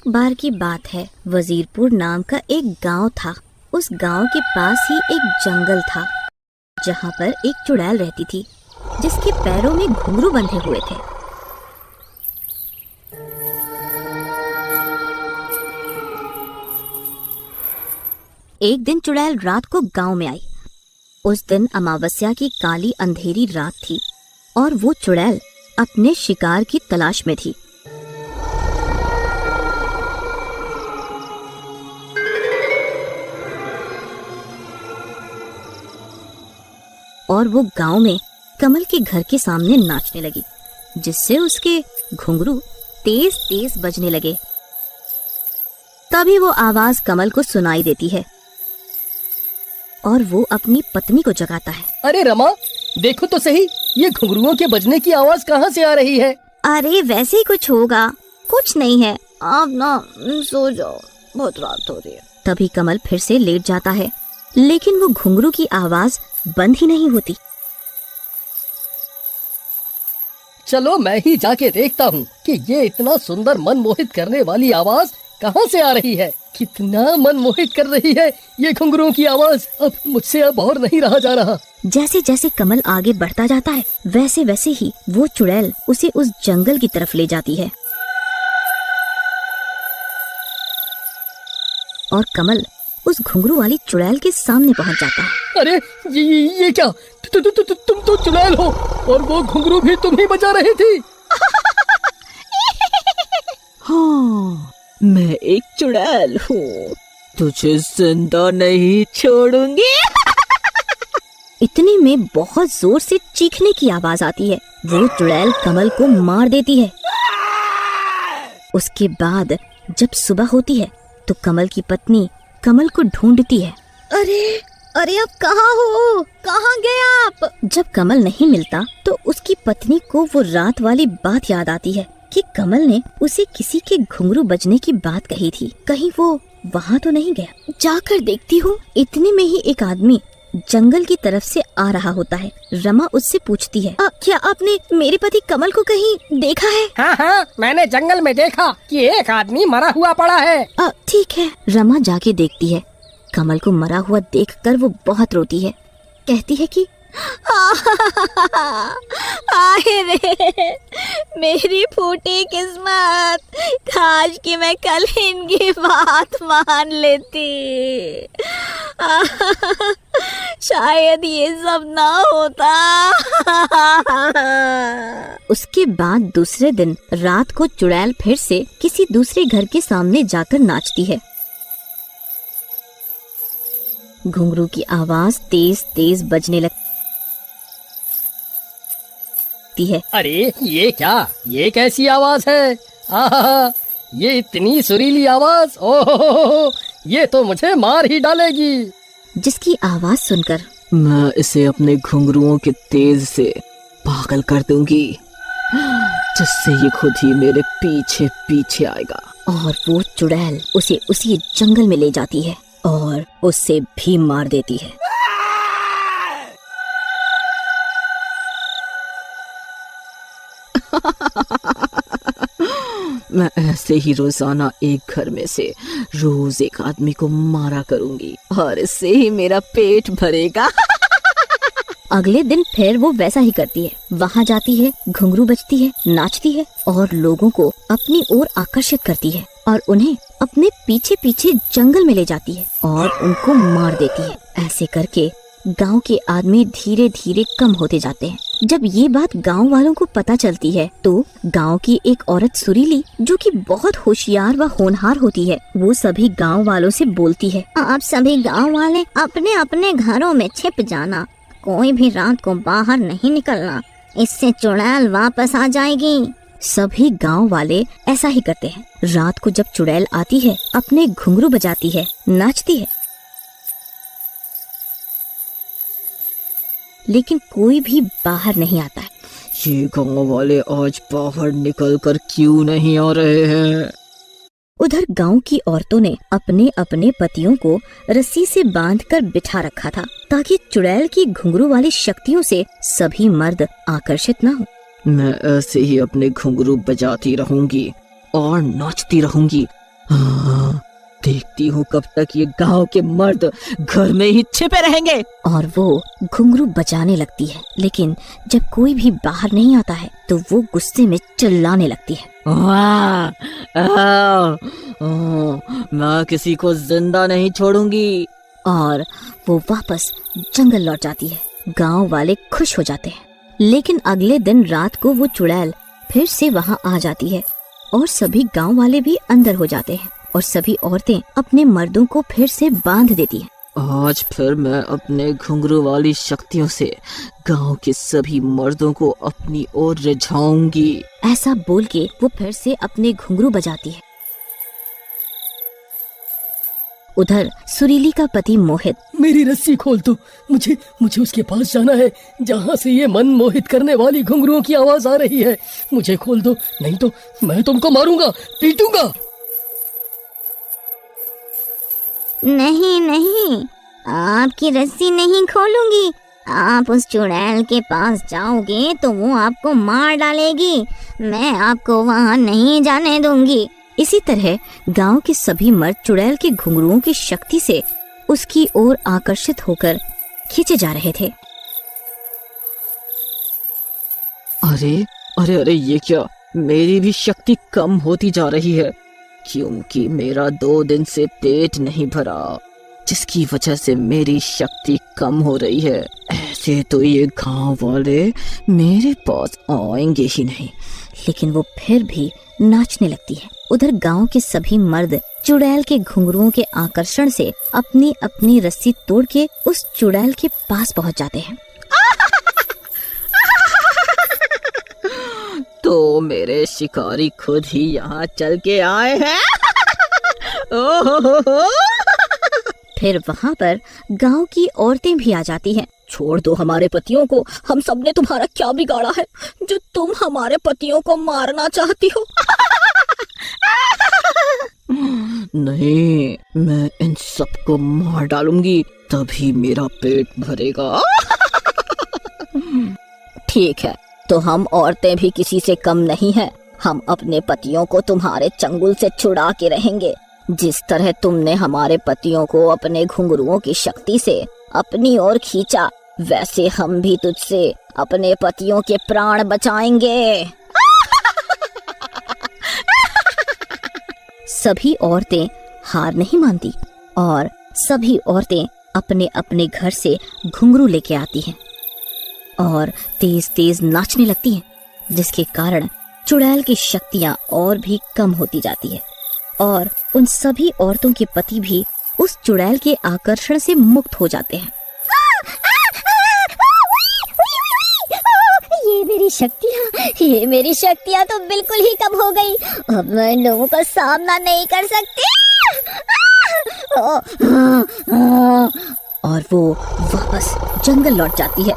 एक बार की बात है, वजीरपुर नाम का एक गांव था। उस गांव के पास ही एक जंगल था जहां पर एक चुड़ैल रहती थी जिसके पैरों में घुंघरू बंधे हुए थे। एक दिन चुड़ैल रात को गांव में आई। उस दिन अमावस्या की काली अंधेरी रात थी और वो चुड़ैल अपने शिकार की तलाश में थी। और वो गांव में कमल के घर के सामने नाचने लगी, जिससे उसके घुंघरू तेज तेज बजने लगे। तभी वो आवाज कमल को सुनाई देती है और वो अपनी पत्नी को जगाता है। अरे रमा, देखो तो सही, ये घुंघरुओं के बजने की आवाज कहाँ से आ रही है? अरे वैसे ही कुछ होगा, कुछ नहीं है, आप ना सो जाओ, बहुत रात हो रही है। तभी कमल फिर से लेट जाता है, लेकिन वो घुंघरू की आवाज बंद ही नहीं होती। चलो मैं ही जाके देखता हूँ कि ये इतना सुंदर मन मोहित करने वाली आवाज कहाँ से आ रही है। कितना मन मोहित कर रही है ये घुंघरुओं की आवाज। अब मुझसे अब और नहीं रहा जा रहा। जैसे जैसे कमल आगे बढ़ता जाता है, वैसे वैसे ही वो चुड़ैल उसे उस जंगल की तरफ ले जाती है और कमल उस घुंघरू वाली चुड़ैल के सामने पहुंच जाता है। अरे ये क्या? तुम तो चुड़ैल हो और वो घुंघरू भी तुम ही बजा रही थी। हाँ, मैं एक चुड़ैल हूँ, तुझे जिंदा नहीं छोड़ूंगी। इतने में बहुत जोर से चीखने की आवाज आती है। वो चुड़ैल कमल को मार देती है। उसके बाद जब सुबह होती है तो कमल की पत्नी कमल को ढूंढती है। अरे आप कहाँ हो? कहाँ गए आप? जब कमल नहीं मिलता तो उसकी पत्नी को वो रात वाली बात याद आती है कि कमल ने उसे किसी के घुंघरू बजने की बात कही थी। कहीं वो वहाँ तो नहीं गया। जाकर देखती हूँ। इतने में ही एक आदमी जंगल की तरफ से आ रहा होता है। रमा उससे पूछती है, क्या आपने मेरे पति कमल को कहीं देखा है? हाँ, मैंने जंगल में देखा कि एक आदमी मरा हुआ पड़ा है। ठीक है। रमा जाके देखती है। कमल को मरा हुआ देखकर वो बहुत रोती है। कहती है कि आए रे मेरी फूटी किस्मत, काश कि मैं कल इनकी बात मान लेती। शायद ये सब ना होता। उसके बाद दूसरे दिन रात को चुड़ैल फिर से किसी दूसरे घर के सामने जाकर नाचती है। घुंघरू की आवाज तेज तेज बजने लगती है। अरे ये क्या? ये कैसी आवाज है? आहा, ये इतनी सुरीली आवाज, ओहो, ये तो मुझे मार ही डालेगी। जिसकी आवाज सुनकर मैं इसे अपने घुंघरुओं के तेज से पागल कर दूंगी, जिससे ये खुद ही मेरे पीछे पीछे आएगा। और वो चुड़ैल उसे उसी जंगल में ले जाती है और उससे भी मार देती है। मैं ऐसे ही रोजाना एक घर में से रोज एक आदमी को मारा करूंगी और इससे ही मेरा पेट भरेगा। अगले दिन फिर वो वैसा ही करती है। वहाँ जाती है, घुंघरू बजती है, नाचती है और लोगों को अपनी ओर आकर्षित करती है और उन्हें अपने पीछे पीछे जंगल में ले जाती है और उनको मार देती है। ऐसे करके गांव के आदमी धीरे धीरे कम होते जाते हैं। जब ये बात गांव वालों को पता चलती है तो गांव की एक औरत सुरीली, जो कि बहुत होशियार व होनहार होती है, वो सभी गांव वालों से बोलती है, आप सभी गांव वाले अपने अपने घरों में छिप जाना, कोई भी रात को बाहर नहीं निकलना, इससे चुड़ैल वापस आ जाएगी। सभी गांव वाले ऐसा ही करते हैं। रात को जब चुड़ैल आती है, अपने घुंघरू बजाती है, नाचती है, लेकिन कोई भी बाहर नहीं आता है। ये गांव वाले आज बाहर निकल कर क्यों नहीं आ रहे हैं? उधर गांव की औरतों ने अपने अपने पतियों को रस्सी से बांधकर बिठा रखा था ताकि चुड़ैल की घुंघरू वाली शक्तियों से सभी मर्द आकर्षित न हो। मैं ऐसे ही अपने घुंघरू बजाती रहूंगी और नाचती रहूंगी हाँ, देखती हूँ कब तक ये गांव के मर्द घर में ही छिपे रहेंगे। और वो घुंघरू बजाने लगती है, लेकिन जब कोई भी बाहर नहीं आता है तो वो गुस्से में चिल्लाने लगती है। वाह, मैं किसी को जिंदा नहीं छोड़ूंगी। और वो वापस जंगल लौट जाती है। गांव वाले खुश हो जाते हैं। लेकिन अगले दिन रात को वो चुड़ैल फिर से वहां आ जाती है और सभी गांव वाले भी अंदर हो जाते हैं और सभी औरतें अपने मर्दों को फिर से बांध देती हैं। आज फिर मैं अपने घुंघरू वाली शक्तियों से गांव के सभी मर्दों को अपनी ओर रिझाऊंगी। ऐसा बोल के वो फिर से अपने घुंघरू बजाती है। उधर सुरीली का पति मोहित मेरी रस्सी खोल दो, मुझे उसके पास जाना है जहाँ से ये मन मोहित करने वाली घुंघरुओं की आवाज आ रही है। मुझे खोल दो, नहीं तो मैं तुमको मारूंगा, पीटूंगा। नहीं नहीं, आपकी रस्सी नहीं खोलूंगी। आप उस चुड़ैल के पास जाओगे तो वो आपको मार डालेगी। मैं आपको वहाँ नहीं जाने दूंगी। इसी तरह गांव के सभी मर्द चुड़ैल के घुंघरुओं की शक्ति से उसकी ओर आकर्षित होकर खींचे जा रहे थे। अरे अरे अरे, ये क्या, मेरी भी शक्ति कम होती जा रही है, क्योंकि मेरा 2 दिन से पेट नहीं भरा, जिसकी वजह से मेरी शक्ति कम हो रही है। ऐसे तो ये गांव वाले मेरे पास आएंगे ही नहीं। लेकिन वो फिर भी नाचने लगती है। उधर गांव के सभी मर्द चुड़ैल के घुंघरुओं के आकर्षण से अपनी अपनी रस्सी तोड़ के उस चुड़ैल के पास पहुंच जाते हैं। तो मेरे शिकारी खुद ही यहाँ चल के आए हैं। ओहो, फिर वहाँ पर गांव की औरतें भी आ जाती हैं। छोड़ दो हमारे पतियों को, हम सब ने तुम्हारा क्या बिगाड़ा है जो तुम हमारे पतियों को मारना चाहती हो। नहीं, मैं इन सबको मार डालूंगी, तभी मेरा पेट भरेगा। ठीक है, तो हम औरतें भी किसी से कम नहीं हैं। हम अपने पतियों को तुम्हारे चंगुल से छुड़ा के रहेंगे। जिस तरह तुमने हमारे पतियों को अपने घुंघरुओं की शक्ति से अपनी ओर खींचा, वैसे हम भी तुझसे अपने पतियों के प्राण बचाएंगे। सभी औरतें हार नहीं मानती और सभी औरतें अपने अपने घर से घुंघरू लेके आती हैं और तेज तेज नाचने लगती हैं, जिसके कारण चुड़ैल की शक्तियां और भी कम होती जाती है और उन सभी औरतों के पति भी उस चुड़ैल के आकर्षण से मुक्त हो जाते हैं। ये मेरी शक्तियाँ तो बिल्कुल ही कम हो गई। अब मैं इन लोगों का सामना नहीं कर सकती। और वो वापस जंगल लौट जाती है